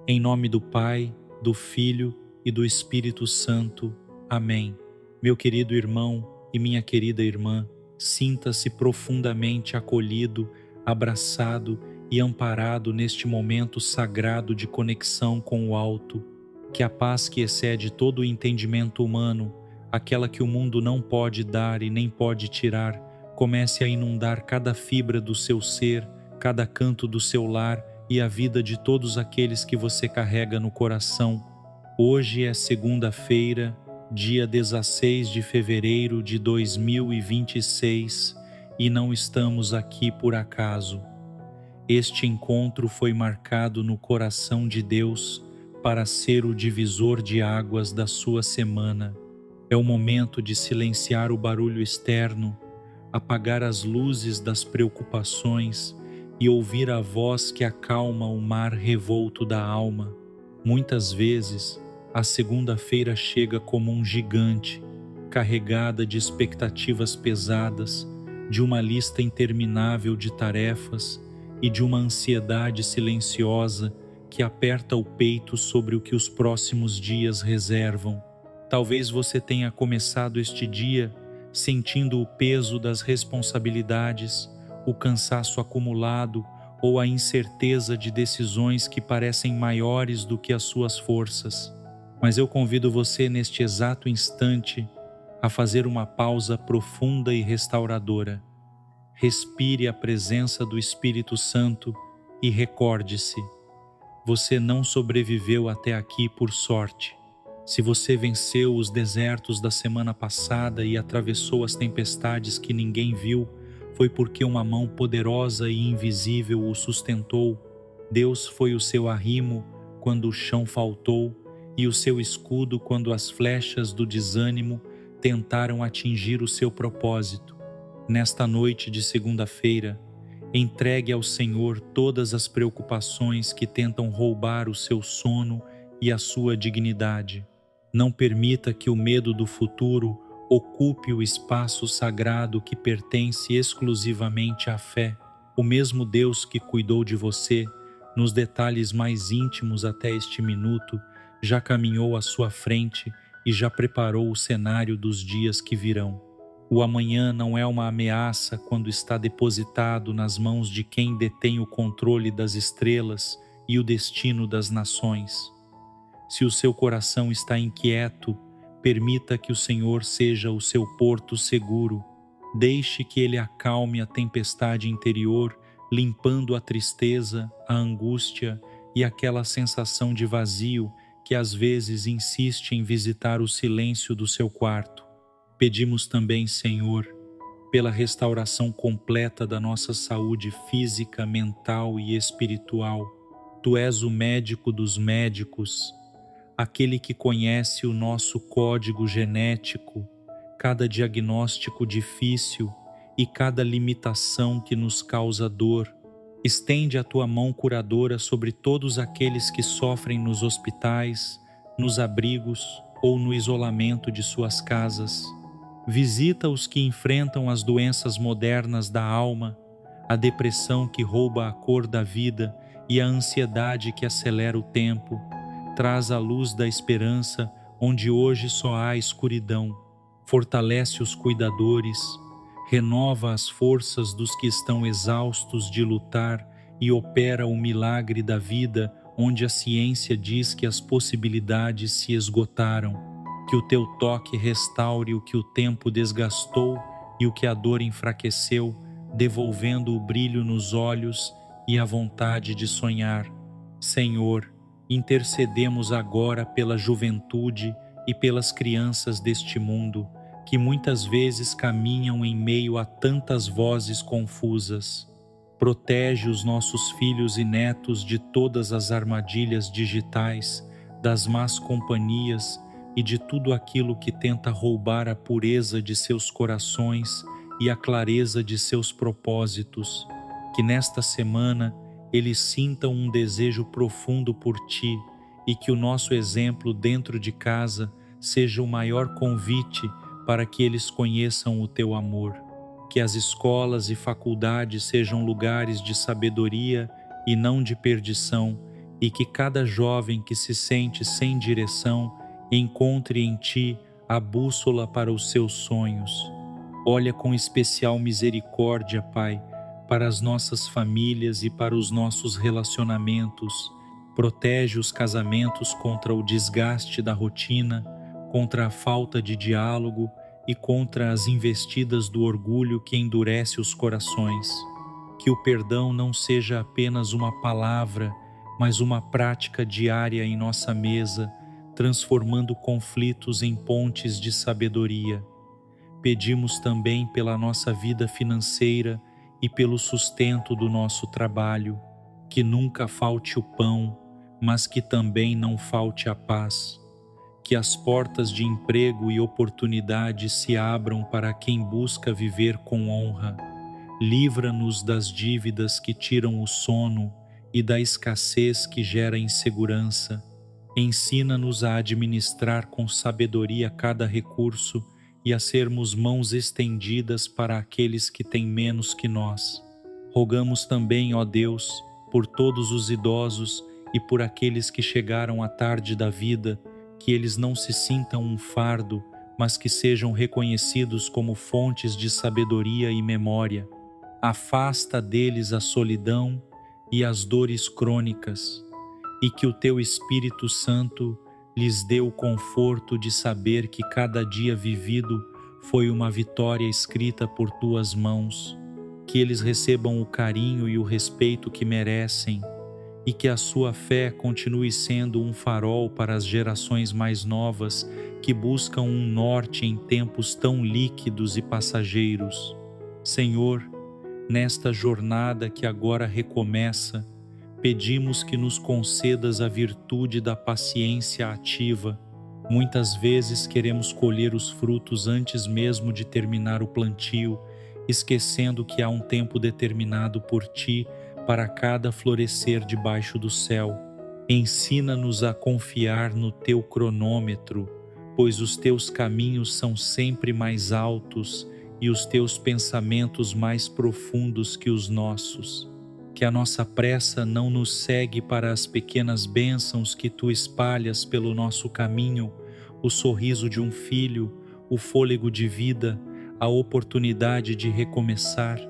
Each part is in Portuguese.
Em nome do Pai, do Filho e do Espírito Santo. Amém. Meu querido irmão e minha querida irmã, sinta-se profundamente acolhido, abraçado e amparado neste momento sagrado de conexão com o alto. Que a paz que excede todo o entendimento humano, aquela que o mundo não pode dar e nem pode tirar, comece a inundar cada fibra do seu ser, cada canto do seu lar e a vida de todos aqueles que você carrega no coração. Hoje é segunda-feira, dia 16 de fevereiro de 2026, e não estamos aqui por acaso. Este encontro foi marcado no coração de Deus para ser o divisor de águas da sua semana. É o momento de silenciar o barulho externo, apagar as luzes das preocupações e ouvir a voz que acalma o mar revolto da alma. Muitas vezes, a segunda-feira chega como um gigante, carregada de expectativas pesadas, de uma lista interminável de tarefas e de uma ansiedade silenciosa que aperta o peito sobre o que os próximos dias reservam. Talvez você tenha começado este dia sentindo o peso das responsabilidades, o cansaço acumulado ou a incerteza de decisões que parecem maiores do que as suas forças. Mas eu convido você neste exato instante a fazer uma pausa profunda e restauradora. Respire a presença do Espírito Santo e recorde-se: você não sobreviveu até aqui por sorte. Se você venceu os desertos da semana passada e atravessou as tempestades que ninguém viu, foi porque uma mão poderosa e invisível o sustentou. Deus foi o seu arrimo quando o chão faltou e o seu escudo quando as flechas do desânimo tentaram atingir o seu propósito. Nesta noite de segunda-feira, entregue ao Senhor todas as preocupações que tentam roubar o seu sono e a sua dignidade. Não permita que o medo do futuro ocupe o espaço sagrado que pertence exclusivamente à fé. O mesmo Deus que cuidou de você nos detalhes mais íntimos até este minuto, já caminhou à sua frente e já preparou o cenário dos dias que virão. O amanhã não é uma ameaça quando está depositado nas mãos de quem detém o controle das estrelas e o destino das nações. Se o seu coração está inquieto, permita que o Senhor seja o seu porto seguro. Deixe que Ele acalme a tempestade interior, limpando a tristeza, a angústia e aquela sensação de vazio que às vezes insiste em visitar o silêncio do seu quarto. Pedimos também, Senhor, pela restauração completa da nossa saúde física, mental e espiritual. Tu és o médico dos médicos, aquele que conhece o nosso código genético, cada diagnóstico difícil e cada limitação que nos causa dor. Estende a tua mão curadora sobre todos aqueles que sofrem nos hospitais, nos abrigos ou no isolamento de suas casas. Visita os que enfrentam as doenças modernas da alma, a depressão que rouba a cor da vida e a ansiedade que acelera o tempo. Traz a luz da esperança onde hoje só há escuridão. Fortalece os cuidadores, renova as forças dos que estão exaustos de lutar e opera o milagre da vida onde a ciência diz que as possibilidades se esgotaram. Que o teu toque restaure o que o tempo desgastou e o que a dor enfraqueceu, devolvendo o brilho nos olhos e a vontade de sonhar. Senhor, intercedemos agora pela juventude e pelas crianças deste mundo, que muitas vezes caminham em meio a tantas vozes confusas. Protege os nossos filhos e netos de todas as armadilhas digitais, das más companhias e de tudo aquilo que tenta roubar a pureza de seus corações e a clareza de seus propósitos. Que nesta semana eles sintam um desejo profundo por Ti e que o nosso exemplo dentro de casa seja o maior convite para que eles conheçam o Teu amor. Que as escolas e faculdades sejam lugares de sabedoria e não de perdição, e que cada jovem que se sente sem direção encontre em Ti a bússola para os seus sonhos. Olha com especial misericórdia, Pai, para as nossas famílias e para os nossos relacionamentos. Protege os casamentos contra o desgaste da rotina, contra a falta de diálogo e contra as investidas do orgulho que endurece os corações. Que o perdão não seja apenas uma palavra, mas uma prática diária em nossa mesa, transformando conflitos em pontes de sabedoria. Pedimos também pela nossa vida financeira e pelo sustento do nosso trabalho, que nunca falte o pão, mas que também não falte a paz. Que as portas de emprego e oportunidade se abram para quem busca viver com honra. Livra-nos das dívidas que tiram o sono e da escassez que gera insegurança. Ensina-nos a administrar com sabedoria cada recurso e a sermos mãos estendidas para aqueles que têm menos que nós. Rogamos também, ó Deus, por todos os idosos e por aqueles que chegaram à tarde da vida, que eles não se sintam um fardo, mas que sejam reconhecidos como fontes de sabedoria e memória. Afasta deles a solidão e as dores crônicas, e que o Teu Espírito Santo lhes dê o conforto de saber que cada dia vivido foi uma vitória escrita por Tuas mãos, que eles recebam o carinho e o respeito que merecem, e que a sua fé continue sendo um farol para as gerações mais novas que buscam um norte em tempos tão líquidos e passageiros. Senhor, nesta jornada que agora recomeça, pedimos que nos concedas a virtude da paciência ativa. Muitas vezes queremos colher os frutos antes mesmo de terminar o plantio, esquecendo que há um tempo determinado por Ti para cada florescer debaixo do céu. Ensina-nos a confiar no Teu cronômetro, pois os Teus caminhos são sempre mais altos e os Teus pensamentos mais profundos que os nossos. Que a nossa pressa não nos segue para as pequenas bênçãos que Tu espalhas pelo nosso caminho, o sorriso de um filho, o fôlego de vida, a oportunidade de recomeçar.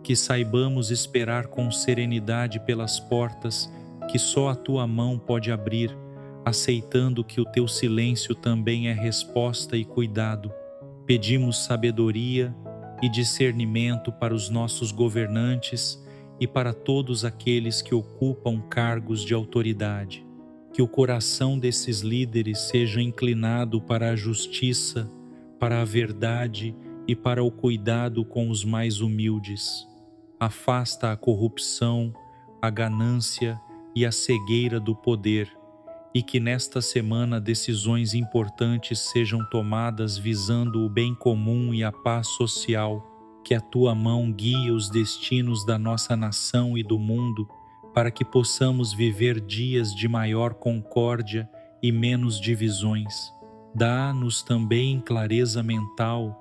Que saibamos esperar com serenidade pelas portas que só a Tua mão pode abrir, aceitando que o Teu silêncio também é resposta e cuidado. Pedimos sabedoria e discernimento para os nossos governantes e para todos aqueles que ocupam cargos de autoridade. Que o coração desses líderes seja inclinado para a justiça, para a verdade e para o cuidado com os mais humildes. Afasta a corrupção, a ganância e a cegueira do poder, e que nesta semana decisões importantes sejam tomadas visando o bem comum e a paz social. Que a Tua mão guie os destinos da nossa nação e do mundo, para que possamos viver dias de maior concórdia e menos divisões. Dá-nos também clareza mental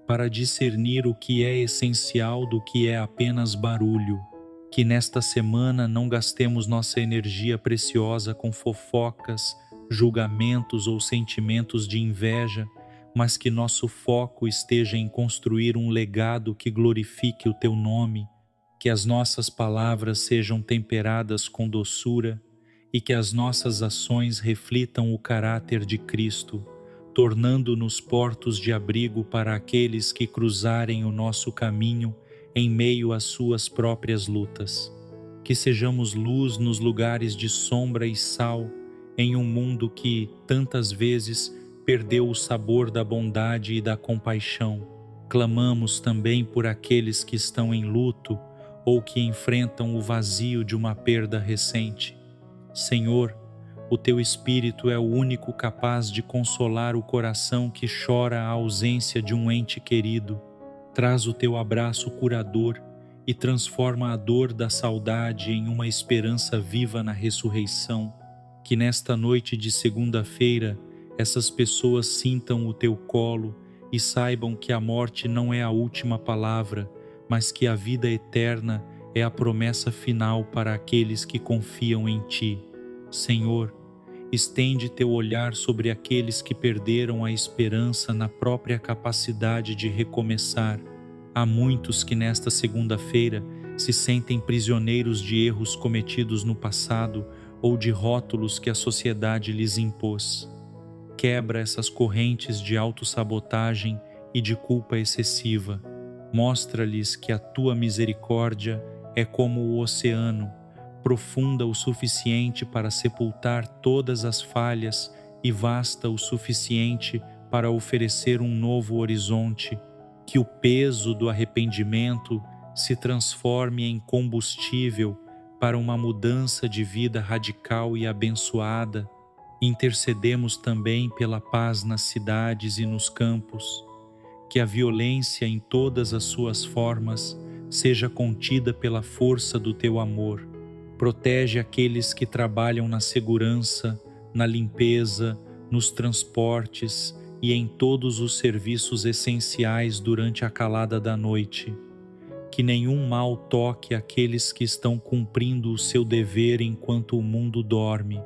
para discernir o que é essencial do que é apenas barulho. Que nesta semana não gastemos nossa energia preciosa com fofocas, julgamentos ou sentimentos de inveja, mas que nosso foco esteja em construir um legado que glorifique o Teu nome, que as nossas palavras sejam temperadas com doçura e que as nossas ações reflitam o caráter de Cristo, tornando-nos portos de abrigo para aqueles que cruzarem o nosso caminho em meio às suas próprias lutas. Que sejamos luz nos lugares de sombra e sal, em um mundo que, tantas vezes, perdeu o sabor da bondade e da compaixão. Clamamos também por aqueles que estão em luto ou que enfrentam o vazio de uma perda recente. Senhor, o Teu Espírito é o único capaz de consolar o coração que chora a ausência de um ente querido. Traz o Teu abraço curador e transforma a dor da saudade em uma esperança viva na ressurreição. Que nesta noite de segunda-feira essas pessoas sintam o Teu colo e saibam que a morte não é a última palavra, mas que a vida eterna é a promessa final para aqueles que confiam em Ti. Senhor, estende teu olhar sobre aqueles que perderam a esperança na própria capacidade de recomeçar. Há muitos que nesta segunda-feira se sentem prisioneiros de erros cometidos no passado ou de rótulos que a sociedade lhes impôs. Quebra essas correntes de autossabotagem e de culpa excessiva. Mostra-lhes que a tua misericórdia é como o oceano, profunda o suficiente para sepultar todas as falhas e vasta o suficiente para oferecer um novo horizonte. Que o peso do arrependimento se transforme em combustível para uma mudança de vida radical e abençoada. Intercedemos também pela paz nas cidades e nos campos. Que a violência em todas as suas formas seja contida pela força do teu amor. Protege aqueles que trabalham na segurança, na limpeza, nos transportes e em todos os serviços essenciais durante a calada da noite. Que nenhum mal toque aqueles que estão cumprindo o seu dever enquanto o mundo dorme.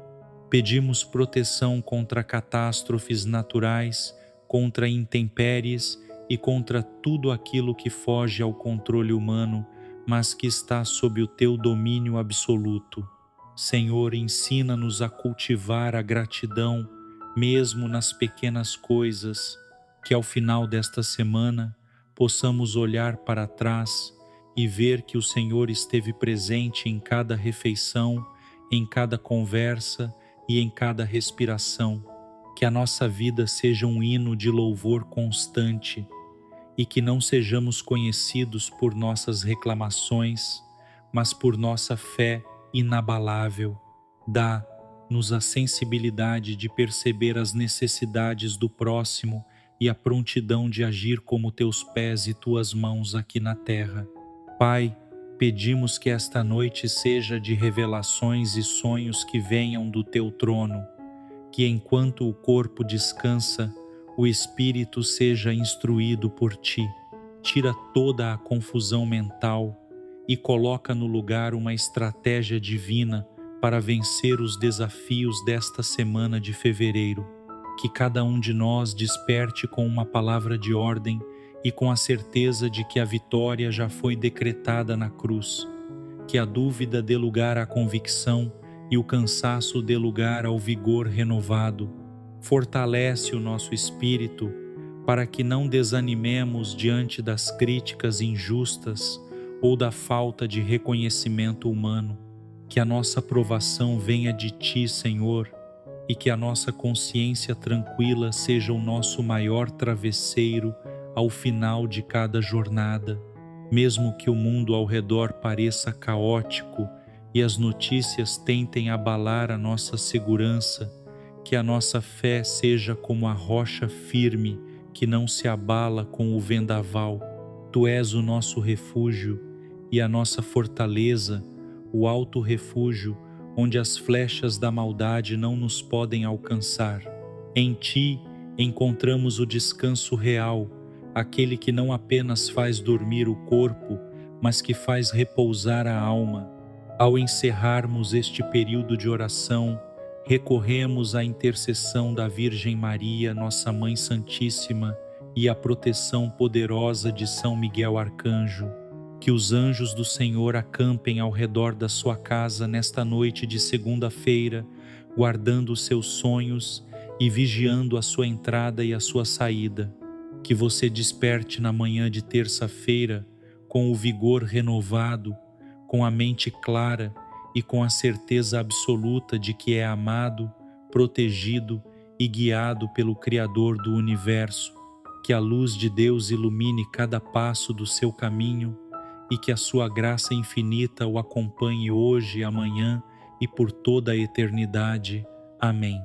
Pedimos proteção contra catástrofes naturais, contra intempéries e contra tudo aquilo que foge ao controle humano, mas que está sob o teu domínio absoluto. Senhor, ensina-nos a cultivar a gratidão, mesmo nas pequenas coisas, que ao final desta semana possamos olhar para trás e ver que o Senhor esteve presente em cada refeição, em cada conversa e em cada respiração. Que a nossa vida seja um hino de louvor constante e que não sejamos conhecidos por nossas reclamações, mas por nossa fé inabalável. Dá-nos a sensibilidade de perceber as necessidades do próximo e a prontidão de agir como teus pés e tuas mãos aqui na terra. Pai, pedimos que esta noite seja de revelações e sonhos que venham do teu trono, que enquanto o corpo descansa, o espírito seja instruído por ti. Tira toda a confusão mental e coloca no lugar uma estratégia divina para vencer os desafios desta semana de fevereiro. Que cada um de nós desperte com uma palavra de ordem e com a certeza de que a vitória já foi decretada na cruz. Que a dúvida dê lugar à convicção e o cansaço dê lugar ao vigor renovado. Fortalece o nosso espírito para que não desanimemos diante das críticas injustas ou da falta de reconhecimento humano. Que a nossa aprovação venha de ti, Senhor, e que a nossa consciência tranquila seja o nosso maior travesseiro ao final de cada jornada. Mesmo que o mundo ao redor pareça caótico e as notícias tentem abalar a nossa segurança, que a nossa fé seja como a rocha firme que não se abala com o vendaval. Tu és o nosso refúgio e a nossa fortaleza, o alto refúgio onde as flechas da maldade não nos podem alcançar. Em ti encontramos o descanso real, aquele que não apenas faz dormir o corpo, mas que faz repousar a alma. Ao encerrarmos este período de oração, recorremos à intercessão da Virgem Maria, nossa Mãe Santíssima, e à proteção poderosa de São Miguel Arcanjo. Que os anjos do Senhor acampem ao redor da sua casa nesta noite de segunda-feira, guardando os seus sonhos e vigiando a sua entrada e a sua saída. Que você desperte na manhã de terça-feira com o vigor renovado, com a mente clara e com a certeza absoluta de que é amado, protegido e guiado pelo Criador do Universo. Que a luz de Deus ilumine cada passo do seu caminho e que a sua graça infinita o acompanhe hoje, amanhã e por toda a eternidade. Amém.